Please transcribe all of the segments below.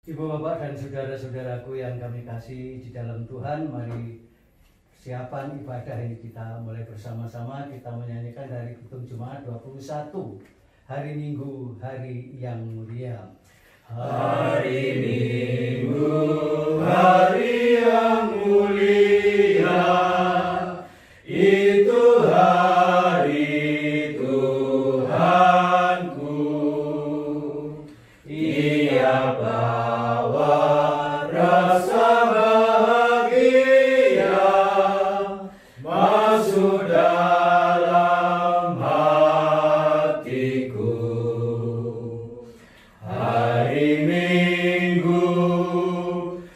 Ibu bapak dan saudara-saudaraku yang kami kasih di dalam Tuhan, mari persiapan ibadah ini kita mulai bersama-sama. Kita menyanyikan dari Kidung Jemaat 21, hari Minggu, hari yang mulia. Hari Minggu, hari yang mulia, itu hari Tuhanku. Ia bawa rasa bahagia masuk dalam hatiku. Hari Minggu,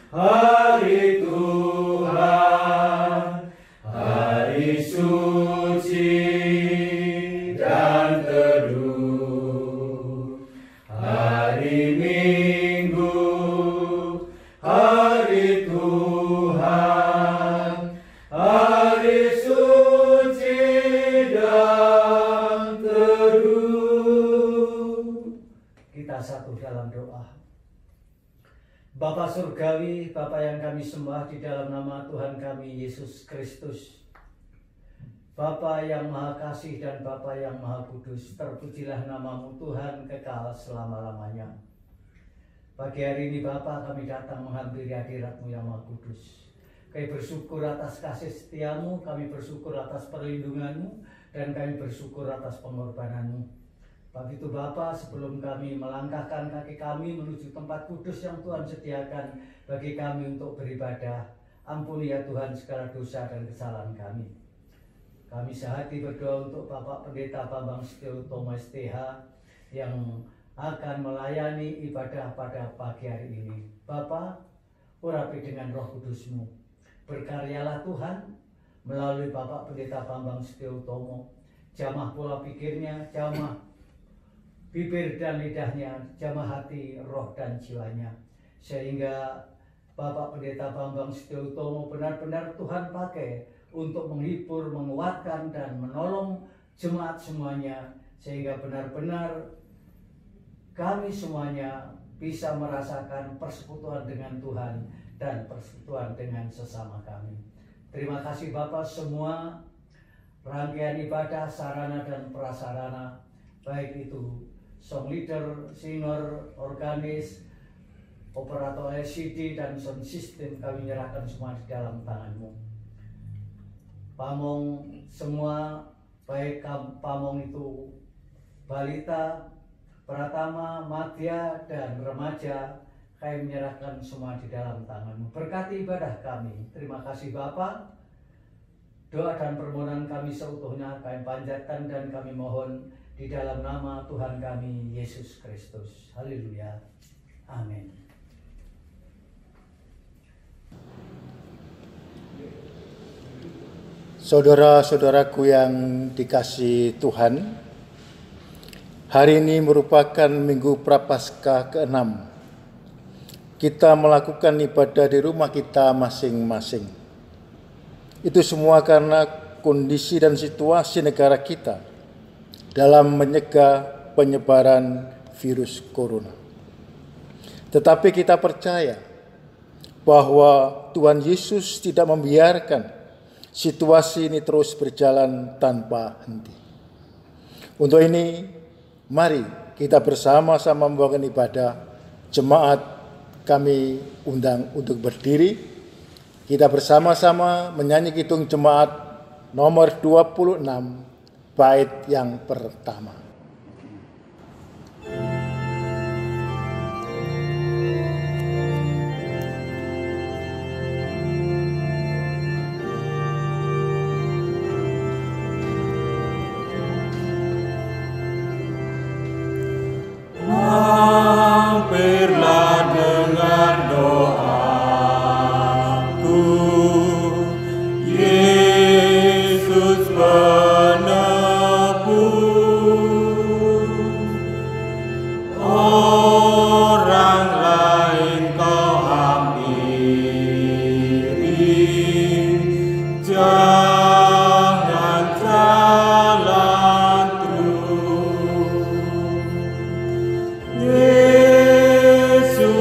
hari Tuhan, hari suci dan teduh. Hari Minggu, hari Tuhan, hari suci dan teduh. Kita satu dalam doa. Bapa Surgawi, Bapa yang kami sembah di dalam nama Tuhan kami Yesus Kristus, Bapa yang Maha Kasih dan Bapa yang Maha Kudus, terpujilah namamu Tuhan kekal selama-lamanya. Pagi hari ini Bapa, kami datang menghampiri hadirat-Mu yang Maha Kudus. Kami bersyukur atas kasih setiamu, kami bersyukur atas perlindungan-Mu, dan kami bersyukur atas pengorbanan-Mu. Begitu Bapa, sebelum kami melangkahkan kaki kami menuju tempat kudus yang Tuhan sediakan bagi kami untuk beribadah, ampuni ya Tuhan segala dosa dan kesalahan kami. Kami sehati berdoa untuk Bapak Pendeta Bambang Setiotomo STH yang akan melayani ibadah pada pagi hari ini. Bapa, urapi dengan Roh Kudus-Mu. Berkaryalah Tuhan melalui Bapak Pendeta Bambang Setiotomo. Jamah pola pikirnya, jamah bibir dan lidahnya, jamah hati, roh dan jiwanya. Sehingga Bapak Pendeta Bambang Setiotomo benar-benar Tuhan pakai untuk menghibur, menguatkan, dan menolong jemaat semuanya, sehingga benar-benar kami semuanya bisa merasakan persekutuan dengan Tuhan dan persekutuan dengan sesama kami. Terima kasih Bapak, semua rangkaian ibadah, sarana dan prasarana, baik itu song leader, singer, organis, operator LCD, dan sound system, kami menyerahkan semua di dalam tangan-Mu. Pamong semua, baik pamong itu balita, pratama, madya, dan remaja, kami menyerahkan semua di dalam tangan-Mu. Berkati ibadah kami. Terima kasih Bapa. Doa dan permohonan kami seutuhnya kami panjatkan dan kami mohon di dalam nama Tuhan kami Yesus Kristus. Haleluya. Amin. Saudara-saudaraku yang dikasihi Tuhan, hari ini merupakan Minggu Prapaskah ke-6. Kita melakukan ibadah di rumah kita masing-masing. Itu semua karena kondisi dan situasi negara kita dalam menyegah penyebaran virus corona. Tetapi kita percaya bahwa Tuhan Yesus tidak membiarkan situasi ini terus berjalan tanpa henti. Untuk ini, mari kita bersama-sama membawakan ibadah. Jemaat kami undang untuk berdiri. Kita bersama-sama menyanyi Kidung Jemaat nomor 26, bait yang pertama. Hampirlah dengar doaku, Yesus penebus. Orang lain kau hampiri, jangan jalan terus. Yesus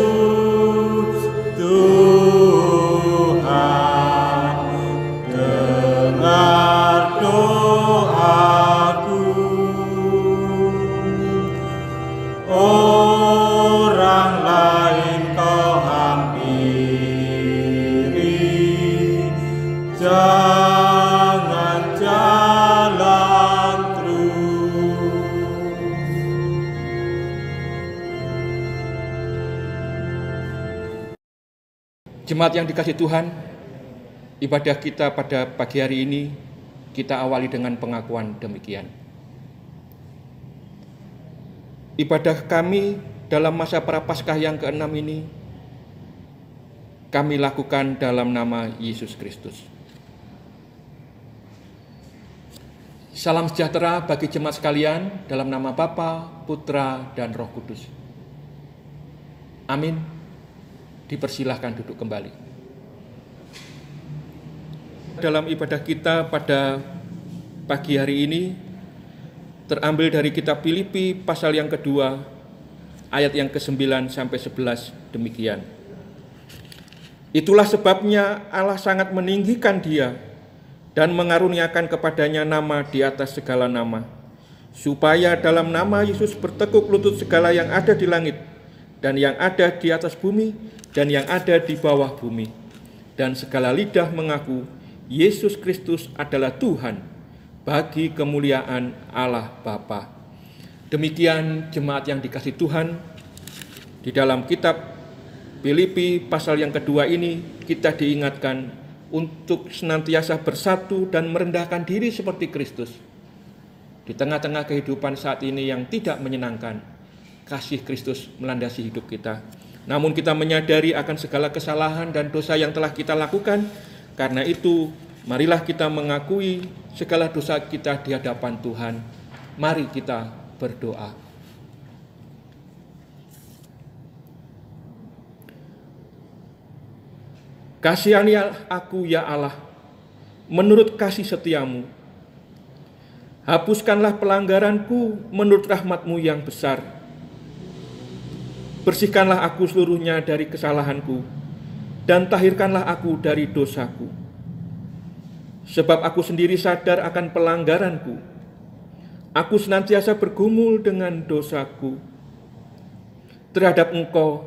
Jemaat yang dikasihi Tuhan, ibadah kita pada pagi hari ini kita awali dengan pengakuan demikian. Ibadah kami dalam masa Prapaskah yang ke-6 ini kami lakukan dalam nama Yesus Kristus. Salam sejahtera bagi jemaat sekalian dalam nama Bapa, Putra, dan Roh Kudus. Amin. Dipersilahkan duduk kembali. Dalam ibadah kita pada pagi hari ini terambil dari kitab Filipi pasal yang kedua ayat yang ke-9 sampai 11 demikian. Itulah sebabnya Allah sangat meninggikan dia dan mengaruniakan kepadanya nama di atas segala nama, supaya dalam nama Yesus bertekuk lutut segala yang ada di langit dan yang ada di atas bumi dan yang ada di bawah bumi, dan segala lidah mengaku Yesus Kristus adalah Tuhan bagi kemuliaan Allah Bapa. Demikian jemaat yang dikasihi Tuhan, di dalam kitab Filipi pasal yang kedua ini kita diingatkan untuk senantiasa bersatu dan merendahkan diri seperti Kristus. Di tengah-tengah kehidupan saat ini yang tidak menyenangkan, kasih Kristus melandasi hidup kita. Namun kita menyadari akan segala kesalahan dan dosa yang telah kita lakukan. Karena itu, marilah kita mengakui segala dosa kita di hadapan Tuhan. Mari kita berdoa. Kasihanilah aku ya Allah, menurut kasih setiamu. Hapuskanlah pelanggaranku menurut rahmat-Mu yang besar. Bersihkanlah aku seluruhnya dari kesalahanku, dan tahirkanlah aku dari dosaku. Sebab aku sendiri sadar akan pelanggaranku. Aku senantiasa bergumul dengan dosaku. Terhadap Engkau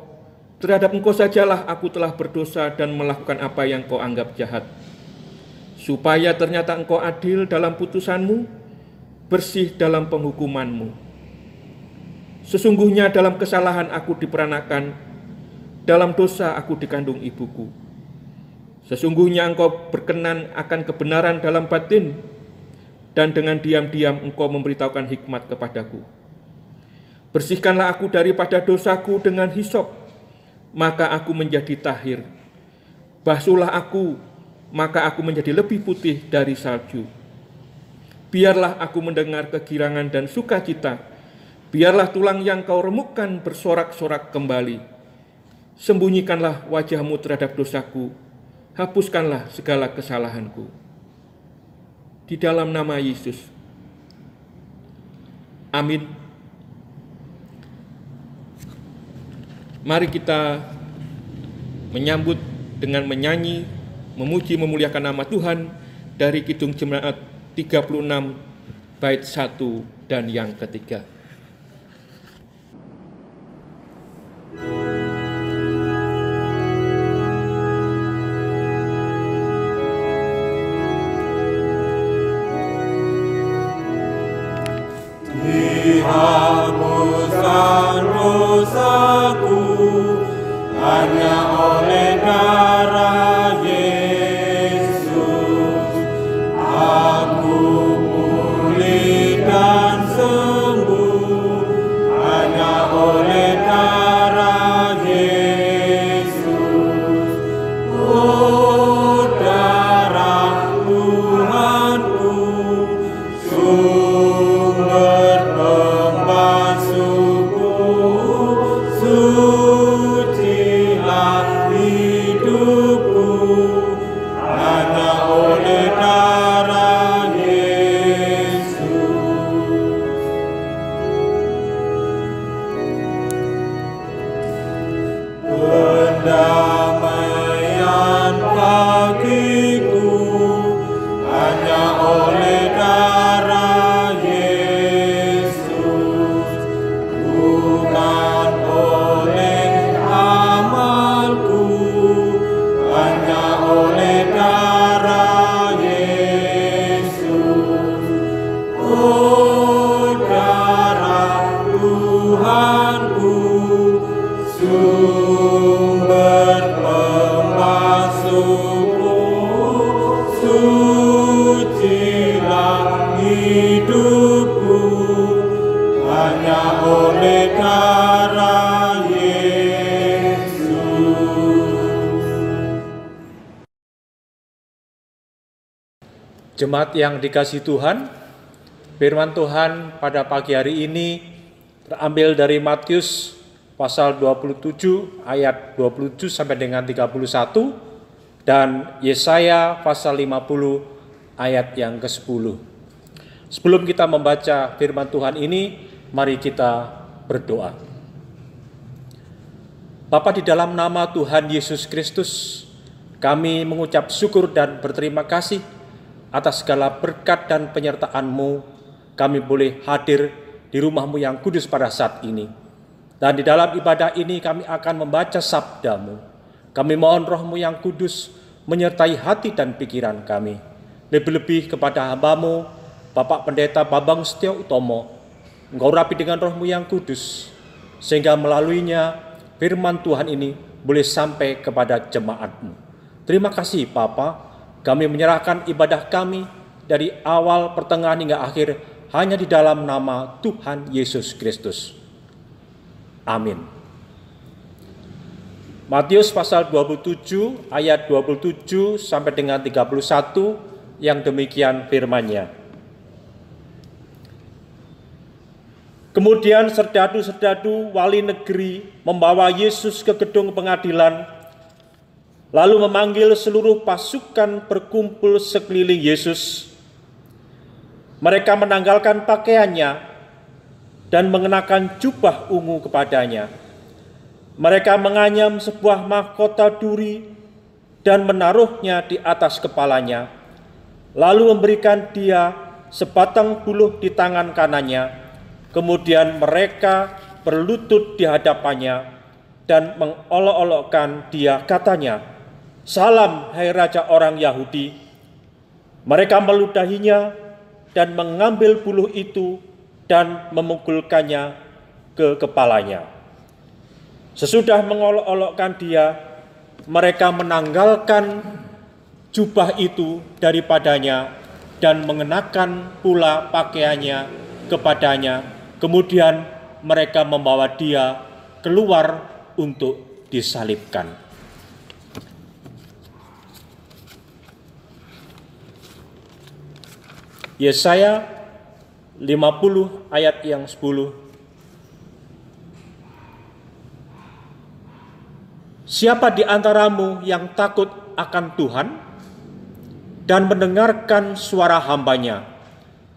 sajalah aku telah berdosa dan melakukan apa yang Kau anggap jahat. Supaya ternyata Engkau adil dalam putusan-Mu, bersih dalam penghukuman-Mu. Sesungguhnya dalam kesalahan aku diperanakan, dalam dosa aku dikandung ibuku. Sesungguhnya Engkau berkenan akan kebenaran dalam batin, dan dengan diam-diam Engkau memberitahukan hikmat kepadaku. Bersihkanlah aku daripada dosaku dengan hisop, maka aku menjadi tahir. Basuhlah aku, maka aku menjadi lebih putih dari salju. Biarlah aku mendengar kegirangan dan sukacita. Biarlah tulang yang Kau remukkan bersorak-sorak kembali. Sembunyikanlah wajah-Mu terhadap dosaku. Hapuskanlah segala kesalahanku. Di dalam nama Yesus. Amin. Mari kita menyambut dengan menyanyi, memuji, memuliakan nama Tuhan dari Kidung Jemaat 36 bait 1 dan yang ketiga. Dihapuskan dosaku hanya oleh darah Yesus. Aku pulih dan sembuh hanya oleh darah Yesus. Oh, darah Tuhanku, sumber pembasuhku, sucilah hidupku hanya oleh darah Yesus. Pendamaian bagiku hanya oleh darah Yesus, bukan oleh amalku, hanya oleh darah Yesus. Oh, darah Tuhanku, sumber pembasuhku, hidupku hanya oleh darah Yesus. Jemaat yang dikasihi Tuhan, firman Tuhan pada pagi hari ini terambil dari Matius pasal 27 ayat 27 sampai dengan 31 dan Yesaya pasal 50 ayat yang ke-10. Sebelum kita membaca firman Tuhan ini, mari kita berdoa. Bapa, di dalam nama Tuhan Yesus Kristus, kami mengucap syukur dan berterima kasih atas segala berkat dan penyertaan-Mu. Kami boleh hadir di rumah-Mu yang kudus pada saat ini. Dan di dalam ibadah ini kami akan membaca sabda-Mu. Kami mohon Roh-Mu yang kudus menyertai hati dan pikiran kami. Lebih-lebih kepada hamba-Mu, Bapak Pendeta Bambang Setio Utomo, Engkau rapi dengan Roh-Mu yang kudus, sehingga melaluinya firman Tuhan ini boleh sampai kepada jemaat-Mu. Terima kasih Bapa, kami menyerahkan ibadah kami dari awal, pertengahan hingga akhir hanya di dalam nama Tuhan Yesus Kristus. Amin. Matius pasal 27 ayat 27 sampai dengan 31 yang demikian firman-Nya. Kemudian serdadu-serdadu wali negeri membawa Yesus ke gedung pengadilan, lalu memanggil seluruh pasukan berkumpul sekeliling Yesus. Mereka menanggalkan pakaiannya dan mengenakan jubah ungu kepadanya. Mereka menganyam sebuah mahkota duri dan menaruhnya di atas kepalanya, lalu memberikan dia sebatang buluh di tangan kanannya. Kemudian mereka berlutut di hadapannya dan mengolok-olokkan dia, katanya, "Salam, hai Raja orang Yahudi." Mereka meludahinya dan mengambil buluh itu dan memukulkannya ke kepalanya. Sesudah mengolok-olokkan dia, mereka menanggalkan jubah itu daripadanya dan mengenakan pula pakaiannya kepadanya. Kemudian mereka membawa dia keluar untuk disalibkan. Yesaya 50 ayat yang 10. Siapa di antaramu yang takut akan Tuhan dan mendengarkan suara hamba-Nya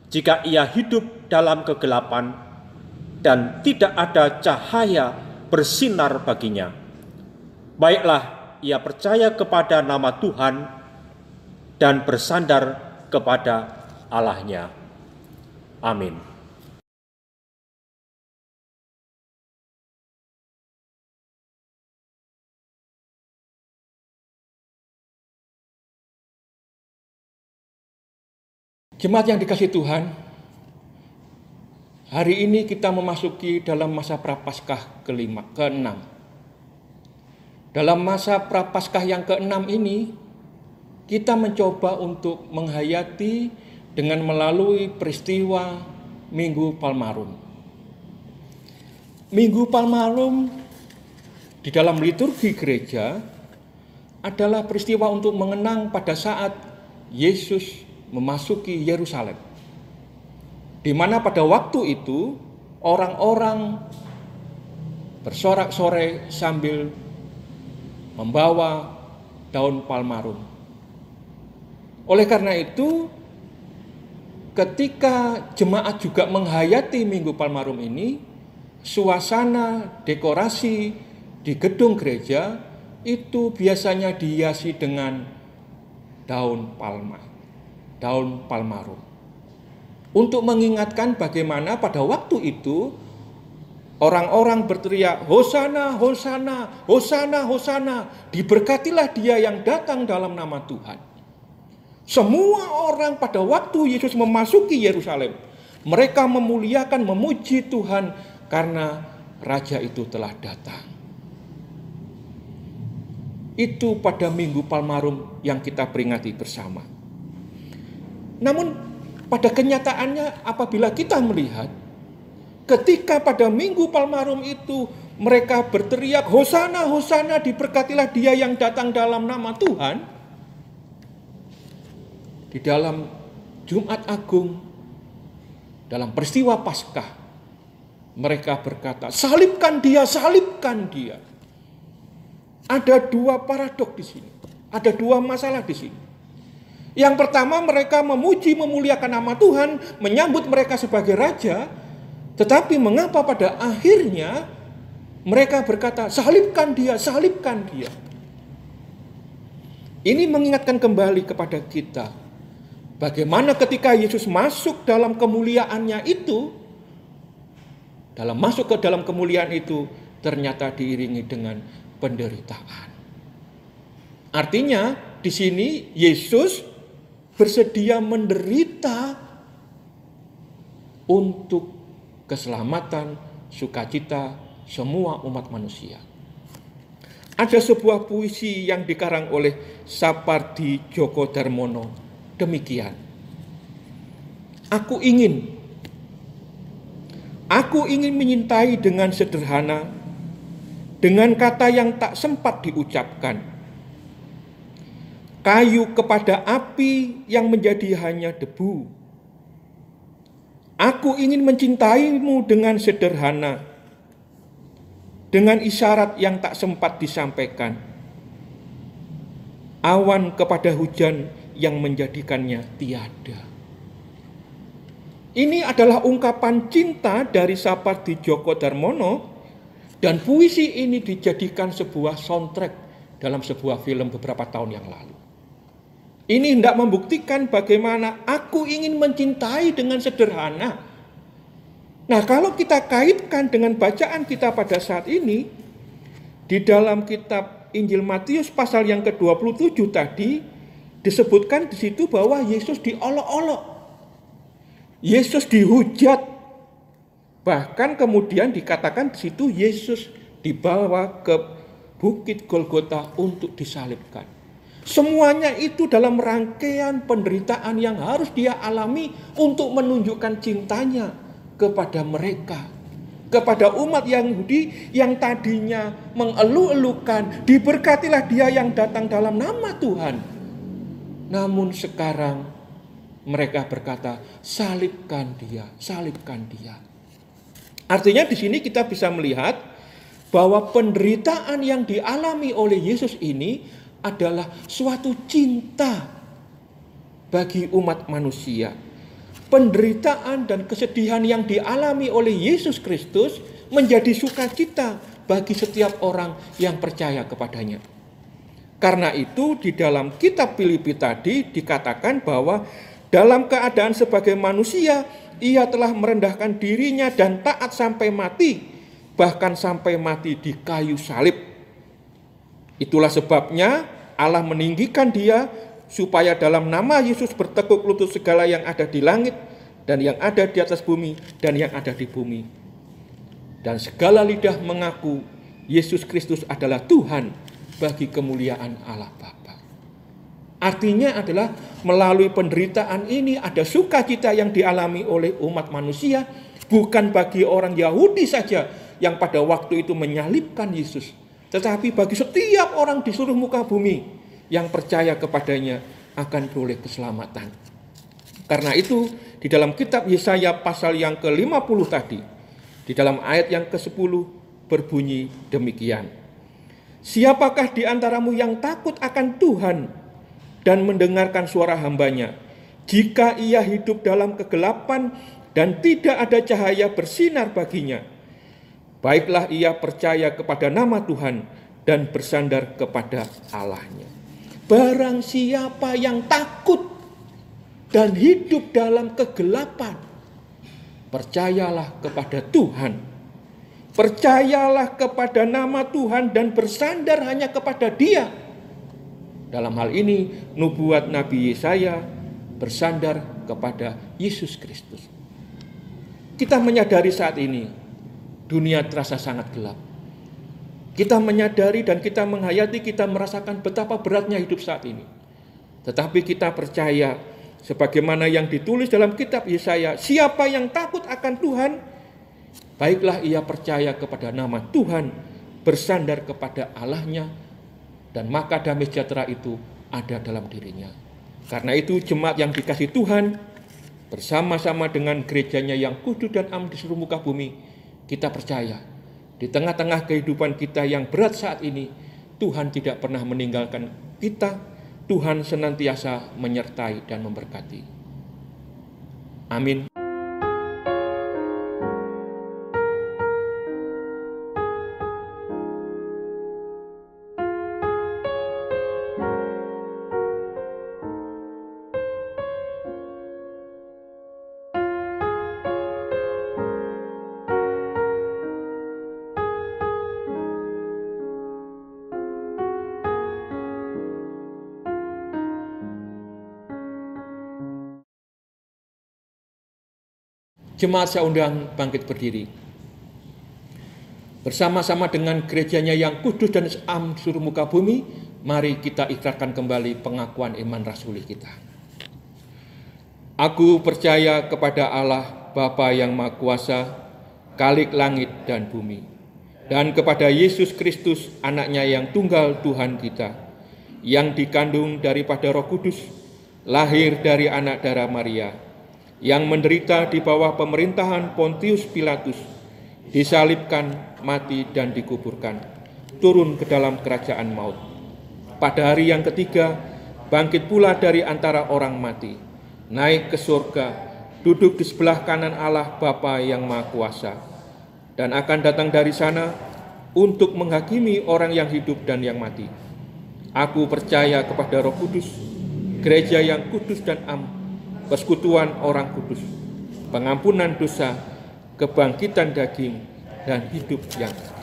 jika ia hidup dalam kegelapan dan tidak ada cahaya bersinar baginya? Baiklah ia percaya kepada nama Tuhan dan bersandar kepada Allah-Nya. Amin. Jemaat yang dikasihi Tuhan, hari ini kita memasuki dalam masa Prapaskah ke-6. Dalam masa Prapaskah yang ke-6 ini, kita mencoba untuk menghayati dengan melalui peristiwa Minggu Palmarum. Minggu Palmarum di dalam liturgi gereja adalah peristiwa untuk mengenang pada saat Yesus memasuki Yerusalem, di mana pada waktu itu orang-orang bersorak-sorai sambil membawa daun palmarum. Oleh karena itu, ketika jemaat juga menghayati Minggu Palmarum ini, suasana dekorasi di gedung gereja itu biasanya dihiasi dengan daun palma, daun palmarum. Untuk mengingatkan bagaimana pada waktu itu orang-orang berteriak, "Hosana, Hosana, Hosana, Hosana, diberkatilah dia yang datang dalam nama Tuhan." Semua orang pada waktu Yesus memasuki Yerusalem, mereka memuliakan, memuji Tuhan karena Raja itu telah datang. Itu pada Minggu Palmarum yang kita peringati bersama. Namun pada kenyataannya apabila kita melihat ketika pada Minggu Palmarum itu mereka berteriak, Hosana, Hosana, diberkatilah dia yang datang dalam nama Tuhan. Di dalam Jumat Agung, dalam peristiwa Paskah, mereka berkata, salibkan dia, salibkan dia. Ada dua paradok di sini. Ada dua masalah di sini. Yang pertama, mereka memuji, memuliakan nama Tuhan, menyambut mereka sebagai raja. Tetapi mengapa pada akhirnya mereka berkata, salibkan dia, salibkan dia. Ini mengingatkan kembali kepada kita. Bagaimana ketika Yesus masuk dalam kemuliaannya itu, masuk ke dalam kemuliaan itu, ternyata diiringi dengan penderitaan. Artinya di sini Yesus bersedia menderita untuk keselamatan, sukacita semua umat manusia. Ada sebuah puisi yang dikarang oleh Sapardi Djoko Darmono. Demikian. Aku ingin menyintai dengan sederhana, dengan kata yang tak sempat diucapkan. Kayu kepada api yang menjadi hanya debu. Aku ingin mencintaimu dengan sederhana, dengan isyarat yang tak sempat disampaikan. Awan kepada hujan yang menjadikannya tiada. Ini adalah ungkapan cinta dari Sapardi Djoko Darmono, dan puisi ini dijadikan sebuah soundtrack dalam sebuah film beberapa tahun yang lalu. Ini hendak membuktikan bagaimana aku ingin mencintai dengan sederhana. Nah, kalau kita kaitkan dengan bacaan kita pada saat ini, di dalam kitab Injil Matius pasal yang ke-27 tadi, disebutkan di situ bahwa Yesus diolok-olok. Yesus dihujat. Bahkan kemudian dikatakan di situ Yesus dibawa ke Bukit Golgota untuk disalibkan. Semuanya itu dalam rangkaian penderitaan yang harus dia alami untuk menunjukkan cintanya kepada mereka. Kepada umat Yahudi yang tadinya mengeluh-elukan, diberkatilah dia yang datang dalam nama Tuhan. Namun sekarang mereka berkata, salibkan dia, salibkan dia. Artinya di sini kita bisa melihat bahwa penderitaan yang dialami oleh Yesus ini adalah suatu cinta bagi umat manusia. Penderitaan dan kesedihan yang dialami oleh Yesus Kristus menjadi sukacita bagi setiap orang yang percaya kepadanya. Karena itu di dalam kitab Filipi tadi dikatakan bahwa dalam keadaan sebagai manusia, ia telah merendahkan dirinya dan taat sampai mati, bahkan sampai mati di kayu salib. Itulah sebabnya Allah meninggikan dia, supaya dalam nama Yesus bertekuk lutut segala yang ada di langit, dan yang ada di atas bumi, dan yang ada di bumi. Dan segala lidah mengaku Yesus Kristus adalah Tuhan, bagi kemuliaan Allah Bapa. Artinya adalah melalui penderitaan ini ada sukacita yang dialami oleh umat manusia, bukan bagi orang Yahudi saja yang pada waktu itu menyalibkan Yesus, tetapi bagi setiap orang di seluruh muka bumi yang percaya kepadanya akan beroleh keselamatan. Karena itu di dalam kitab Yesaya pasal yang ke-50 tadi, di dalam ayat yang ke-10 berbunyi demikian. Siapakah di antaramu yang takut akan Tuhan dan mendengarkan suara hambanya, jika ia hidup dalam kegelapan dan tidak ada cahaya bersinar baginya? Baiklah ia percaya kepada nama Tuhan dan bersandar kepada Allahnya. Barang siapa yang takut dan hidup dalam kegelapan, percayalah kepada Tuhan. Percayalah kepada nama Tuhan dan bersandar hanya kepada Dia. Dalam hal ini, nubuat Nabi Yesaya bersandar kepada Yesus Kristus. Kita menyadari saat ini, dunia terasa sangat gelap. Kita menyadari dan kita menghayati, kita merasakan betapa beratnya hidup saat ini. Tetapi kita percaya Sebagaimana yang ditulis dalam kitab Yesaya, siapa yang takut akan Tuhan, baiklah ia percaya kepada nama Tuhan, bersandar kepada Allahnya, dan maka damai sejahtera itu ada dalam dirinya. Karena itu jemaat yang dikasihi Tuhan, bersama-sama dengan gerejanya yang kudus dan am di seluruh muka bumi, kita percaya di tengah-tengah kehidupan kita yang berat saat ini, Tuhan tidak pernah meninggalkan kita. Tuhan senantiasa menyertai dan memberkati. Amin. Jemaat saya undang bangkit berdiri. Bersama-sama dengan gerejanya yang kudus dan am seluruh muka bumi, mari kita ikrarkan kembali pengakuan iman rasuli kita. Aku percaya kepada Allah Bapa yang Maha Kuasa, Khalik langit dan bumi, dan kepada Yesus Kristus, anaknya yang tunggal Tuhan kita, yang dikandung daripada Roh Kudus, lahir dari anak darah Maria, yang menderita di bawah pemerintahan Pontius Pilatus, disalibkan, mati dan dikuburkan, turun ke dalam kerajaan maut. Pada hari yang ketiga, bangkit pula dari antara orang mati, naik ke surga, duduk di sebelah kanan Allah Bapa yang Maha Kuasa, dan akan datang dari sana untuk menghakimi orang yang hidup dan yang mati. Aku percaya kepada Roh Kudus, gereja yang kudus dan am, persekutuan orang kudus, pengampunan dosa, kebangkitan daging, dan hidup yang kekal.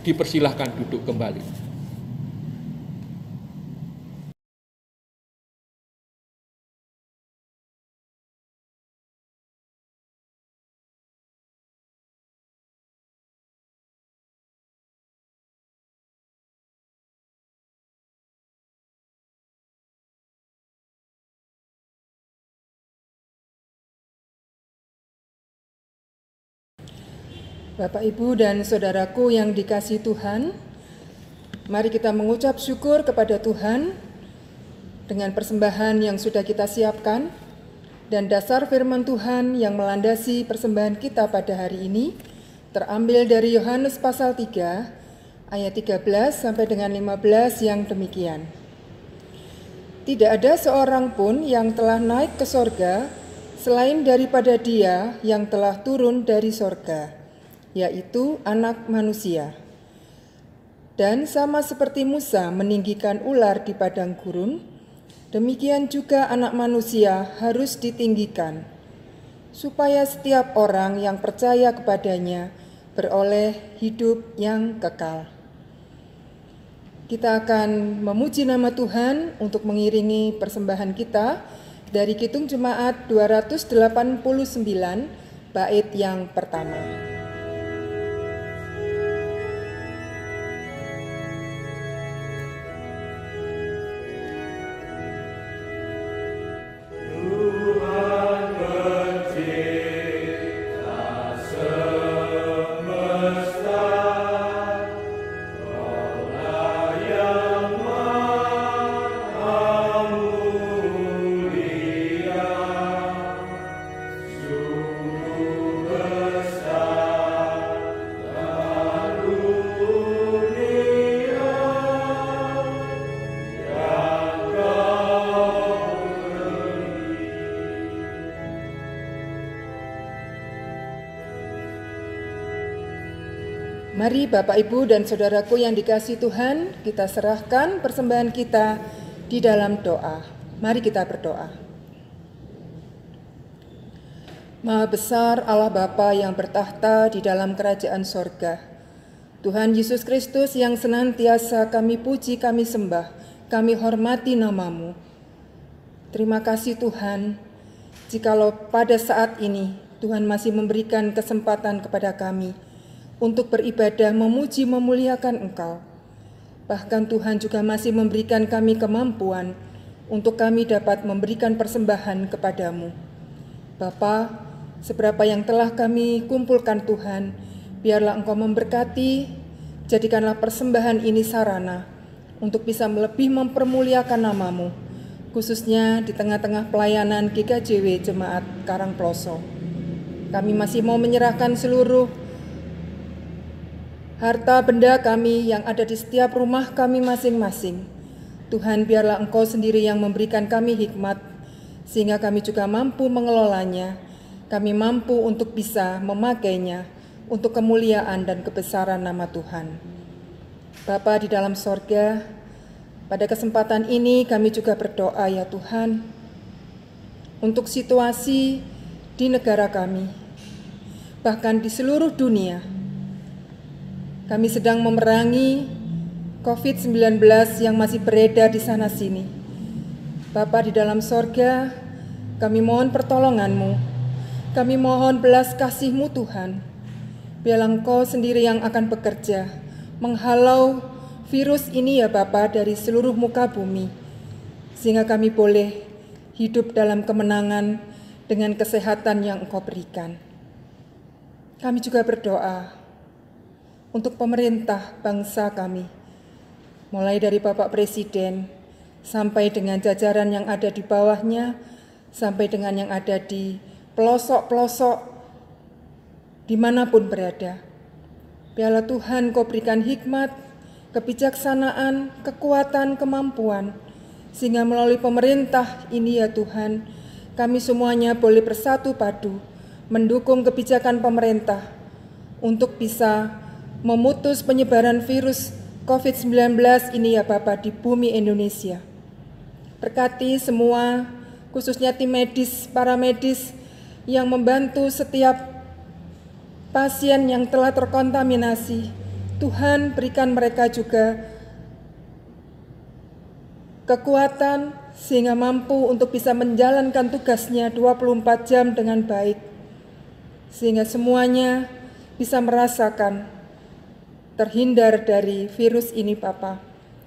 Dipersilahkan duduk kembali. Bapak, Ibu, dan saudaraku yang dikasihi Tuhan, mari kita mengucap syukur kepada Tuhan dengan persembahan yang sudah kita siapkan, dan dasar firman Tuhan yang melandasi persembahan kita pada hari ini terambil dari Yohanes pasal 3 ayat 13 sampai dengan 15 yang demikian. Tidak ada seorang pun yang telah naik ke sorga selain daripada Dia yang telah turun dari sorga, yaitu Anak Manusia. Dan sama seperti Musa meninggikan ular di padang gurun, demikian juga Anak Manusia harus ditinggikan, supaya setiap orang yang percaya kepadanya beroleh hidup yang kekal. Kita akan memuji nama Tuhan untuk mengiringi persembahan kita dari Kidung Jemaat 289, bait yang pertama. Mari Bapak, Ibu, dan saudaraku yang dikasihi Tuhan, kita serahkan persembahan kita di dalam doa. Mari kita berdoa. Maha besar Allah Bapa yang bertahta di dalam kerajaan sorga, Tuhan Yesus Kristus yang senantiasa kami puji, kami sembah, kami hormati nama-Mu. Terima kasih Tuhan, jikalau pada saat ini Tuhan masih memberikan kesempatan kepada kami untuk beribadah, memuji, memuliakan Engkau. Bahkan Tuhan juga masih memberikan kami kemampuan untuk kami dapat memberikan persembahan kepadamu. Bapa, seberapa yang telah kami kumpulkan Tuhan, biarlah Engkau memberkati, jadikanlah persembahan ini sarana untuk bisa lebih mempermuliakan nama-Mu, khususnya di tengah-tengah pelayanan GKJW Jemaat Karangploso. Kami masih mau menyerahkan seluruh harta benda kami yang ada di setiap rumah kami masing-masing. Tuhan, biarlah Engkau sendiri yang memberikan kami hikmat, sehingga kami juga mampu mengelolanya. Kami mampu untuk bisa memakainya untuk kemuliaan dan kebesaran nama Tuhan. Bapa di dalam sorga, pada kesempatan ini kami juga berdoa ya Tuhan, untuk situasi di negara kami, bahkan di seluruh dunia. Kami sedang memerangi COVID-19 yang masih beredar di sana-sini. Bapa di dalam sorga, kami mohon pertolongan-Mu, kami mohon belas kasih-Mu Tuhan. Biarlah Engkau sendiri yang akan bekerja, menghalau virus ini ya Bapa dari seluruh muka bumi, sehingga kami boleh hidup dalam kemenangan dengan kesehatan yang Engkau berikan. Kami juga berdoa untuk pemerintah bangsa kami, mulai dari Bapak Presiden sampai dengan jajaran yang ada di bawahnya, sampai dengan yang ada di pelosok-pelosok dimanapun berada. Biarlah Tuhan Kau berikan hikmat, kebijaksanaan, kekuatan, kemampuan, sehingga melalui pemerintah ini ya Tuhan, kami semuanya boleh bersatu padu, mendukung kebijakan pemerintah untuk bisa memutus penyebaran virus COVID-19 ini ya Bapa di bumi Indonesia. Berkati semua, khususnya tim medis, para medis yang membantu setiap pasien yang telah terkontaminasi. Tuhan, berikan mereka juga kekuatan sehingga mampu untuk bisa menjalankan tugasnya 24 jam dengan baik, sehingga semuanya bisa merasakan terhindar dari virus ini Bapa.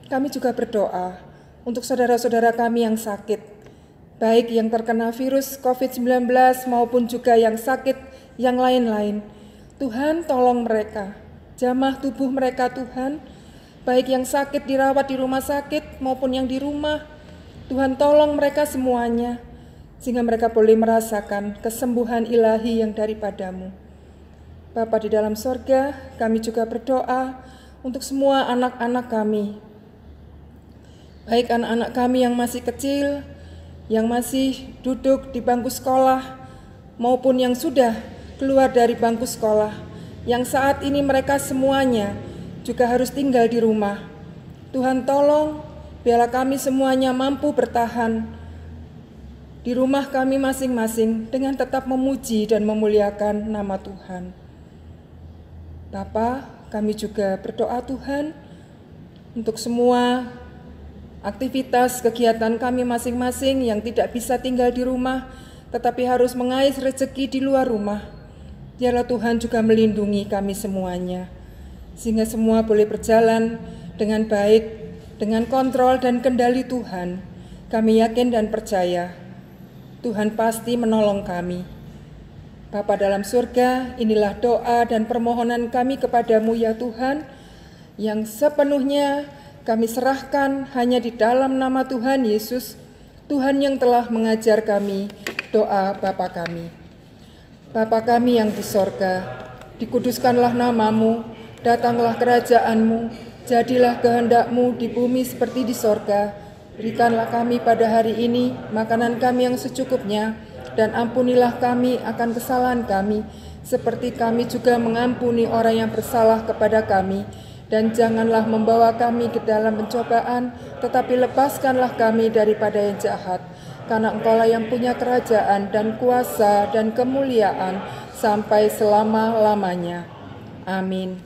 Kami juga berdoa untuk saudara-saudara kami yang sakit, baik yang terkena virus COVID-19 maupun juga yang sakit yang lain-lain. Tuhan, tolong mereka, jamah tubuh mereka Tuhan, baik yang sakit dirawat di rumah sakit maupun yang di rumah. Tuhan, tolong mereka semuanya, sehingga mereka boleh merasakan kesembuhan ilahi yang daripadamu. Bapa di dalam sorga, kami juga berdoa untuk semua anak-anak kami, baik anak-anak kami yang masih kecil, yang masih duduk di bangku sekolah, maupun yang sudah keluar dari bangku sekolah, yang saat ini mereka semuanya juga harus tinggal di rumah. Tuhan tolong, biarlah kami semuanya mampu bertahan di rumah kami masing-masing dengan tetap memuji dan memuliakan nama Tuhan. Bapa, kami juga berdoa Tuhan untuk semua aktivitas kegiatan kami masing-masing yang tidak bisa tinggal di rumah, tetapi harus mengais rezeki di luar rumah. Biarlah Tuhan juga melindungi kami semuanya, sehingga semua boleh berjalan dengan baik, dengan kontrol dan kendali Tuhan. Kami yakin dan percaya, Tuhan pasti menolong kami. Bapa dalam surga, inilah doa dan permohonan kami kepadamu ya Tuhan, yang sepenuhnya kami serahkan hanya di dalam nama Tuhan Yesus, Tuhan yang telah mengajar kami doa Bapa kami. Bapa kami yang di sorga, dikuduskanlah namamu, datanglah kerajaanmu, jadilah kehendak-Mu di bumi seperti di sorga. Berikanlah kami pada hari ini makanan kami yang secukupnya, dan ampunilah kami akan kesalahan kami, seperti kami juga mengampuni orang yang bersalah kepada kami. Dan janganlah membawa kami ke dalam pencobaan, tetapi lepaskanlah kami daripada yang jahat. Karena Engkaulah yang punya kerajaan dan kuasa dan kemuliaan sampai selama-lamanya. Amin.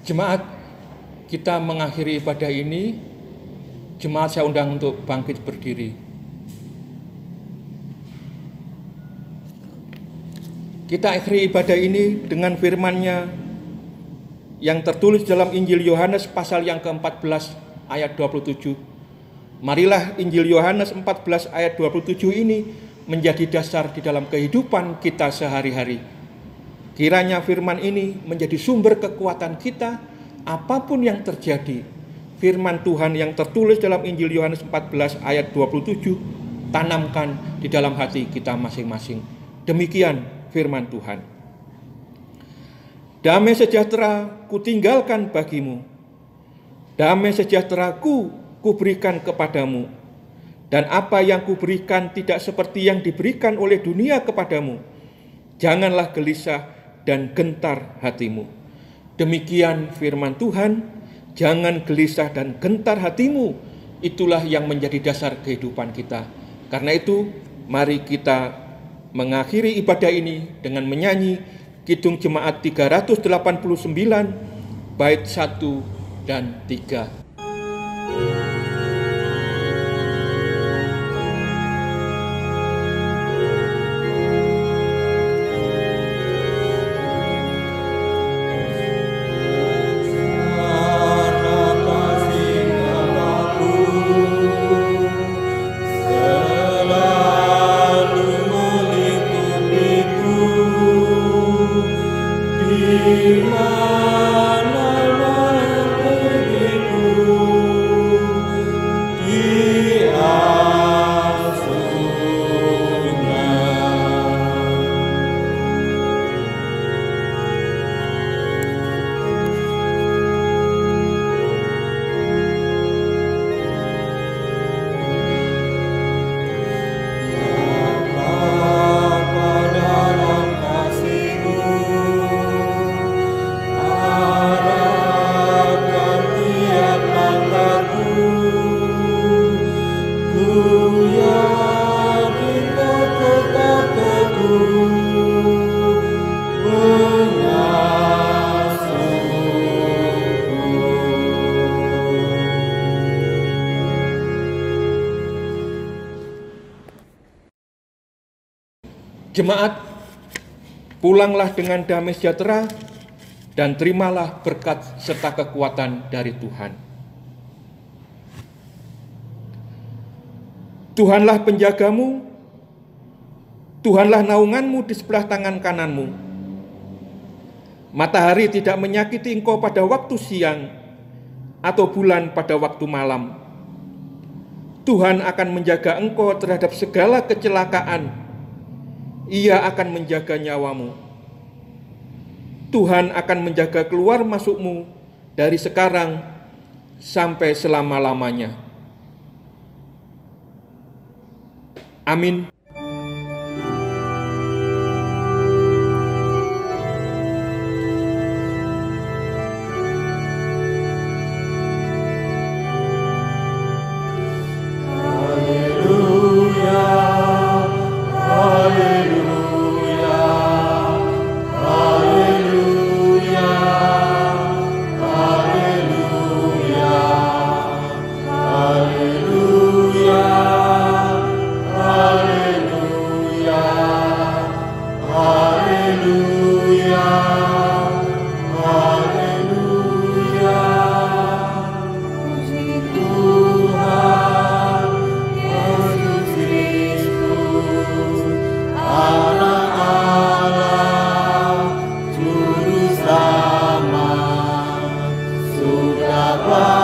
Jemaat, kita mengakhiri ibadah ini. Jemaat saya undang untuk bangkit berdiri. Kita akhiri ibadah ini dengan firman-Nya yang tertulis dalam Injil Yohanes pasal yang ke-14 ayat 27. Marilah Injil Yohanes 14 ayat 27 ini menjadi dasar di dalam kehidupan kita sehari-hari. Kiranya firman ini menjadi sumber kekuatan kita apapun yang terjadi. Firman Tuhan yang tertulis dalam Injil Yohanes 14 ayat 27 tanamkan di dalam hati kita masing-masing. Demikian firman Tuhan. Damai sejahtera kutinggalkan bagimu. Damai sejahtera kuberikan kepadamu. Dan apa yang kuberikan tidak seperti yang diberikan oleh dunia kepadamu. Janganlah gelisah dan gentar hatimu. Demikian firman Tuhan. Jangan gelisah dan gentar hatimu. Itulah yang menjadi dasar kehidupan kita. Karena itu, mari kita mengakhiri ibadah ini dengan menyanyi Kidung Jemaat 389, bait 1 dan 3. Jemaat, pulanglah dengan damai sejahtera dan terimalah berkat serta kekuatan dari Tuhan. Tuhanlah penjagamu, Tuhanlah naunganmu di sebelah tangan kananmu. Matahari tidak menyakiti engkau pada waktu siang, atau bulan pada waktu malam. Tuhan akan menjaga engkau terhadap segala kecelakaan. Ia akan menjaga nyawamu. Tuhan akan menjaga keluar masukmu dari sekarang sampai selama-lamanya. Amin. Bye.